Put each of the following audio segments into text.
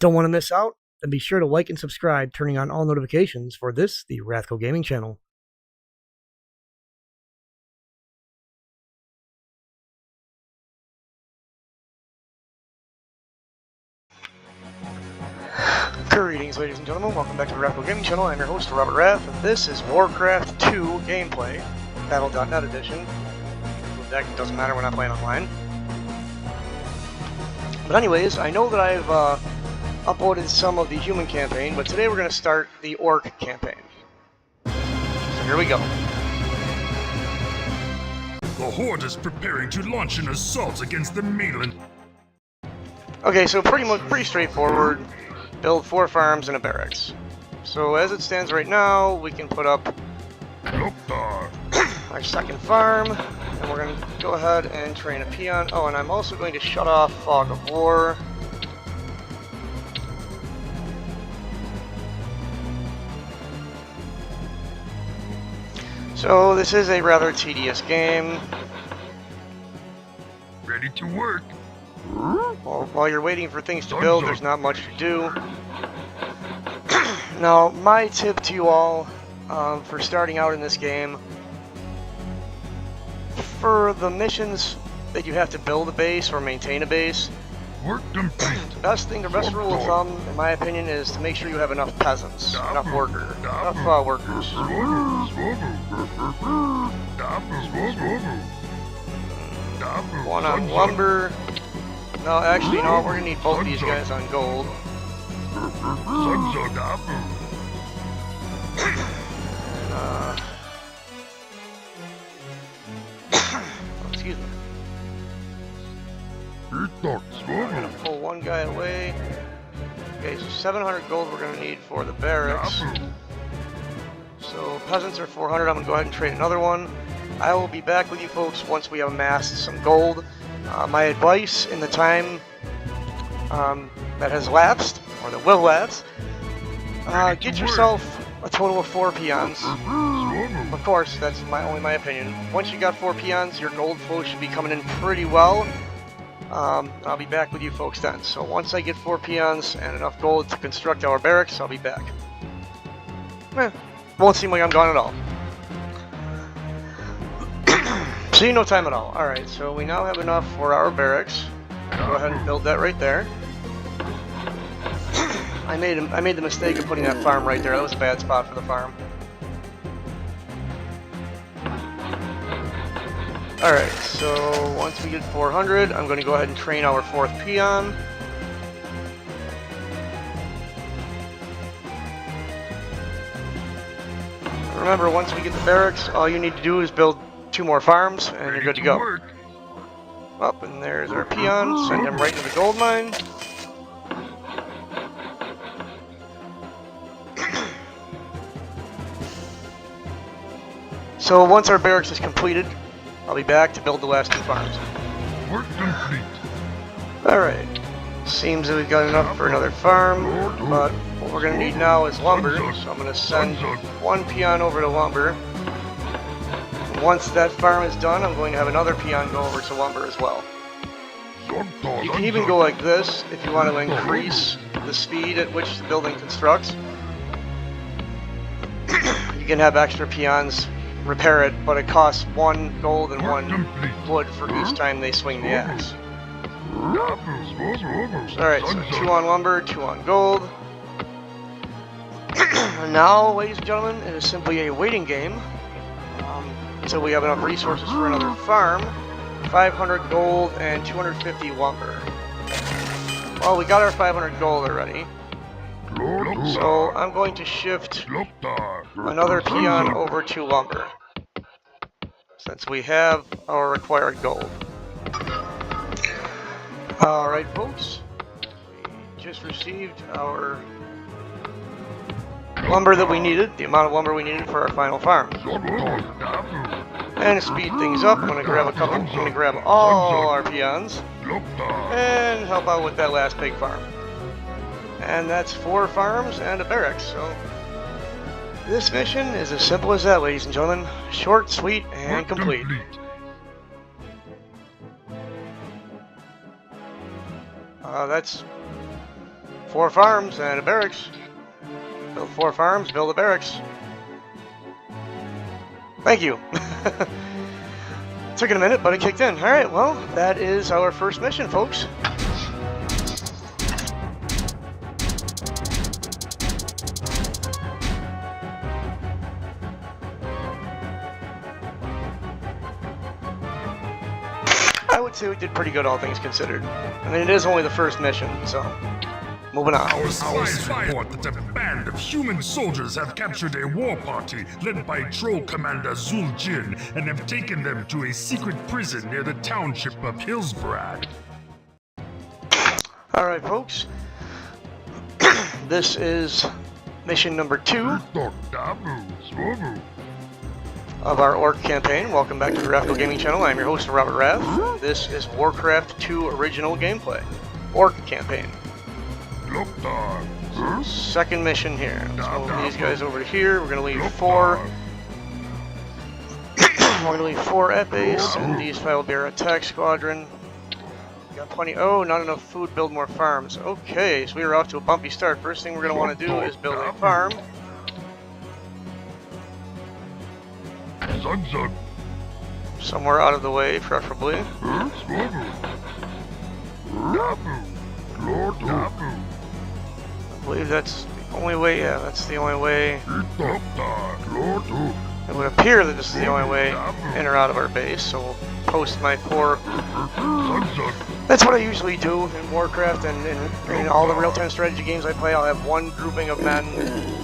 Don't want to miss out? Then be sure to like and subscribe, turning on all notifications for this, the RathCo Gaming channel. Greetings, ladies and gentlemen. Welcome back to the RathCo Gaming channel. I'm your host, Robert Rath, and this is WarCraft 2 gameplay, Battle.net edition. That doesn't matter, we're not playing online. But anyways, I know that I've uploaded some of the human campaign, but today we're going to start the Orc Campaign. So here we go. The Horde is preparing to launch an assault against the mainland. Okay, so pretty straightforward. Build 4 farms and a barracks. So as it stands right now, we can put up our second farm, and we're going to go ahead and train a peon. Oh, and I'm also going to shut off Fog of War. So this is a rather tedious game. Ready to work. Well, while you're waiting for things to build, there's not much to do. Now, my tip to you all for starting out in this game, for the missions that you have to build a base or maintain a base, the best rule of thumb, in my opinion, is to make sure you have enough peasants, enough workers. One on lumber. No, actually, no, we're gonna need both these guys on gold. Excuse me. I'm gonna pull one guy away. Okay, so 700 gold we're gonna need for the barracks. So peasants are 400. I'm gonna go ahead and trade another one. I will be back with you folks once we have amassed some gold. My advice in the time that has lapsed, or that will lapse, get yourself a total of 4 peons. Of course, that's only my opinion. Once you got 4 peons, your gold flow should be coming in pretty well. I'll be back with you folks then. So once I get 4 peons and enough gold to construct our barracks, I'll be back. Won't seem like I'm gone at all. See, no time at all. Alright, so we now have enough for our barracks. Go ahead and build that right there. I made the mistake of putting that farm right there. That was a bad spot for the farm. Alright, so once we get 400, I'm going to go ahead and train our 4th peon. Remember, once we get the barracks, all you need to do is build 2 more farms, and you're good to go. Up, and there's our peon. Send him right to the gold mine. So once our barracks is completed, I'll be back to build the last 2 farms. Work complete. Alright. Seems that we've got enough for another farm, but what we're going to need now is lumber, so I'm going to send 1 peon over to lumber. Once that farm is done, I'm going to have another peon go over to lumber as well. You can even go like this if you want to increase the speed at which the building constructs. You can have extra peons repair it, but it costs 1 gold and 1 wood for each time they swing the axe. Alright, so 2 on lumber, 2 on gold. Now, ladies and gentlemen, it is simply a waiting game. Until we have enough resources for another farm. 500 gold and 250 lumber. Well, we got our 500 gold already. So I'm going to shift another peon over to lumber, since we have our required gold. Alright folks, we just received our lumber that we needed, the amount of lumber we needed for our final farm. And to speed things up, I'm going to grab all our peons and help out with that last big farm. And that's 4 farms and a barracks, so this mission is as simple as that, ladies and gentlemen. Short, sweet, and complete. That's 4 farms and a barracks. Build 4 farms, build a barracks. Thank you. Took it a minute, but it kicked in. Alright, well, that is our first mission, folks. I would say we did pretty good, all things considered. I mean, it is only the first mission, so moving on. Our spies report that a band of human soldiers have captured a war party led by Troll Commander Zuljin and have taken them to a secret prison near the township of Hillsbrad. Alright, folks. This is mission number 2 of our Orc Campaign. Welcome back to the RathCo Gaming Channel. I'm your host, Robert Rath. This is WarCraft 2 original gameplay. Orc Campaign. Second mission here. Let's move these guys over to here. We're going to leave 4. We're going to leave 4 at base, and these 5 will be our attack squadron. Got plenty. Oh, not enough food. Build more farms. Okay, so we are off to a bumpy start. First thing we're going to want to do is build a farm. Somewhere out of the way, preferably. I believe that's the only way. Yeah, that's the only way. It would appear that this is the only way in or out of our base, so we'll post my 4. That's what I usually do in WarCraft and in all the real-time strategy games I play. I'll have one grouping of men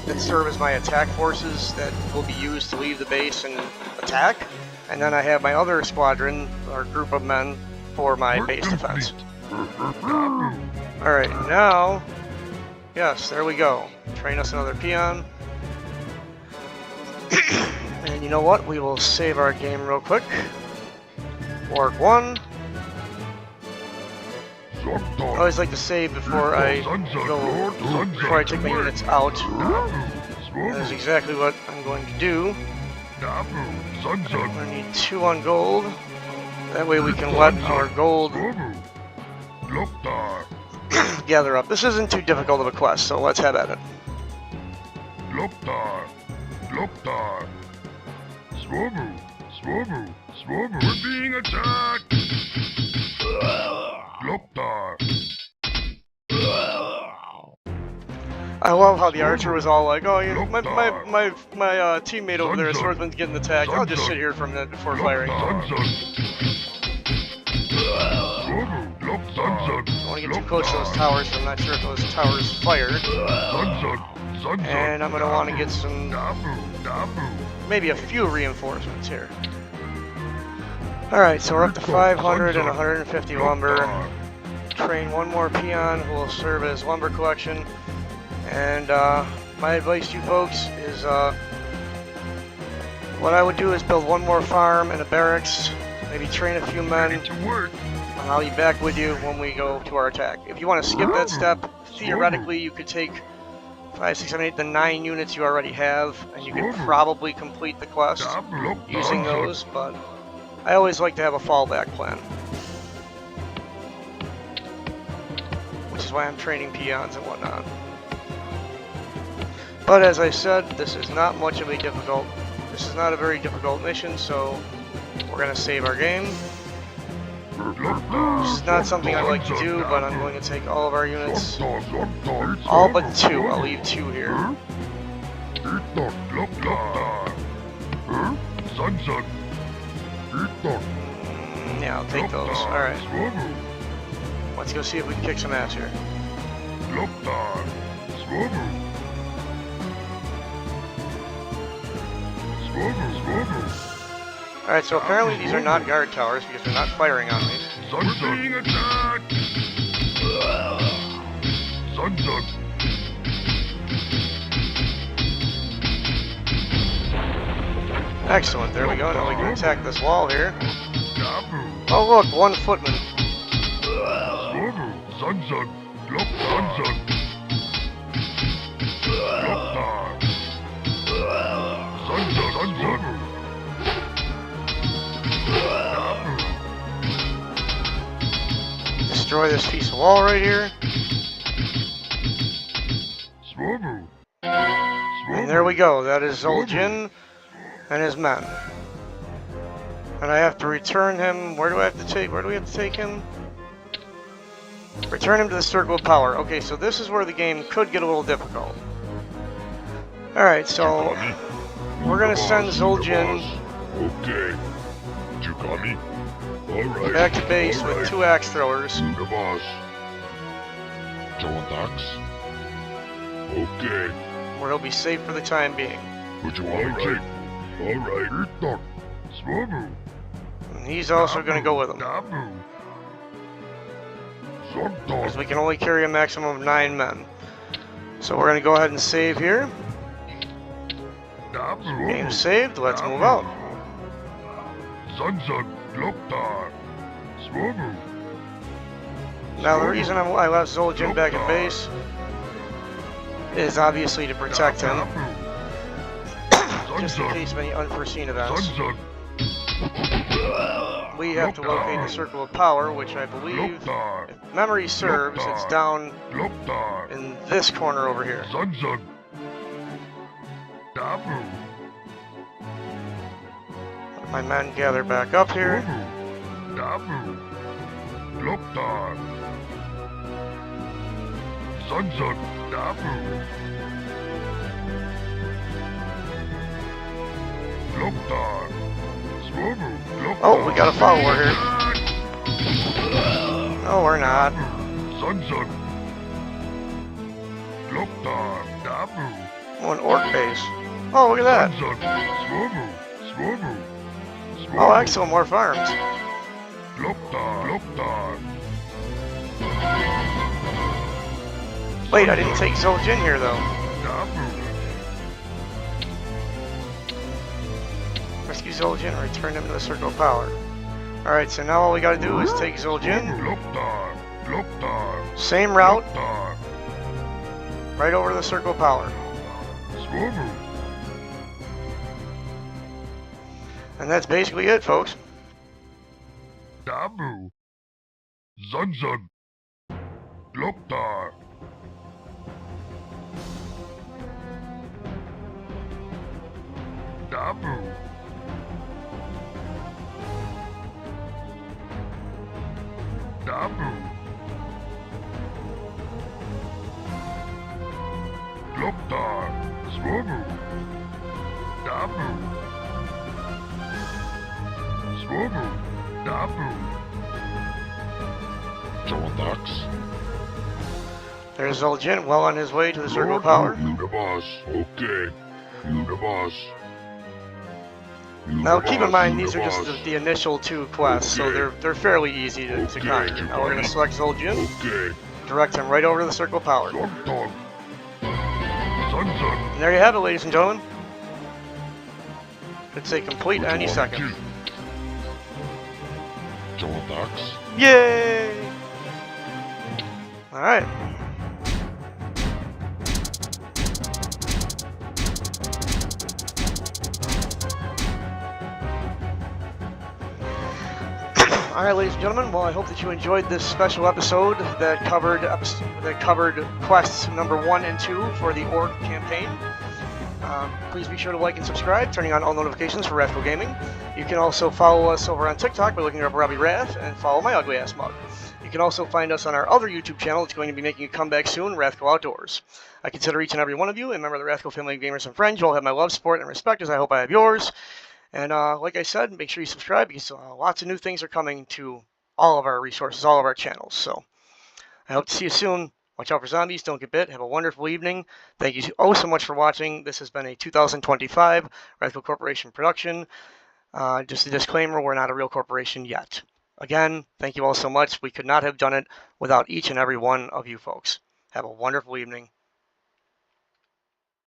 that serve as my attack forces that will be used to leave the base and attack. And then I have my other squadron, or group of men, for my base defense. Alright, now... Yes, there we go. Train us another peon. And you know what? We will save our game real quick. Orc 1. I always like to save before I take my units out. That is exactly what I'm going to do. I'm going to need 2 on gold. That way we can let our gold gather up. This isn't too difficult of a quest, so let's have at it. We're being attacked! I love how the archer was all like, oh, you know, my teammate over there, swordsman's getting attacked. I'll just sit here for a minute before firing. I don't want to get too close to those towers, so I'm not sure if those towers fired. And I'm going to want to get some, maybe a few reinforcements here. Alright, so we're up to 500 and 150 lumber. Train 1 more peon who will serve as lumber collection. And my advice to you folks is what I would do is build 1 more farm and a barracks, maybe train a few men, and I'll be back with you when we go to our attack. If you want to skip that step, theoretically you could take 5, 6, 7, 8, the 9 units you already have, and you could probably complete the quest using those, but I always like to have a fallback plan. Which is why I'm training peons and whatnot. But as I said, this is not much of a difficult, this is not a very difficult mission, so we're going to save our game. This is not something I like to do, but I'm going to take all of our units, all but 2, I'll leave 2 here. Yeah, I'll take those, alright. Let's go see if we can kick some ass here. Alright, so apparently these are not guard towers because they're not firing on me. We're being attacked! Excellent, there we go. Now we can attack this wall here. Oh look, 1 footman. Destroy this piece of wall right here. And there we go. That is Zul'jin and his men. And I have to return him. Where do we have to take him? Return him to the Circle of Power. Okay, so this is where the game could get a little difficult. Alright, so we're gonna send Zul'jin back to base with 2 axe throwers. Where he'll be safe for the time being. And he's also gonna go with him. Because we can only carry a maximum of 9 men. So we're gonna go ahead and save here. Game saved, let's move out. Now the reason I left Zul'jin back at base is obviously to protect him, just in case of any unforeseen events. We have to locate the Circle of Power, which I believe, if memory serves, it's down in this corner over here. Let my men gather back up here. Oh, we got a follower here. No, we're not. Oh, an orc base. Oh, look at that. Oh, excellent, more farms. Wait, I didn't take Zul'jin here, though. Rescue Zul'jin and return him to the Circle of Power. Alright, so now all we gotta do is take Zul'jin. Same route. Right over to the Circle of Power. And that's basically it, folks. There's Zul'jin, well on his way to the Circle of Power. Now keep in mind, these are just the initial 2 quests, so they're fairly easy to conquer. Now we're going to select Zul'jin, direct him right over to the Circle of Power. And there you have it, ladies and gentlemen. Could say complete any second. Yay! Alright. Alright, ladies and gentlemen, well, I hope that you enjoyed this special episode that covered quests number 1 and 2 for the Orc Campaign. Please be sure to like and subscribe, turning on all notifications for RathCo Gaming. You can also follow us over on TikTok by looking up Robbie Rath, and follow my ugly ass mug. You can also find us on our other YouTube channel. It's going to be making a comeback soon, RathCo Outdoors. I consider each and every one of you a member of the RathCo family of gamers and friends. You all have my love, support, and respect, as I hope I have yours. And like I said, make sure you subscribe, because lots of new things are coming to all of our resources, all of our channels. So I hope to see you soon. Watch out for zombies. Don't get bit. Have a wonderful evening. Thank you so much for watching. This has been a 2025 RathCo Corporation production. Just a disclaimer, we're not a real corporation yet. Again, thank you all so much. We could not have done it without each and every one of you folks. Have a wonderful evening.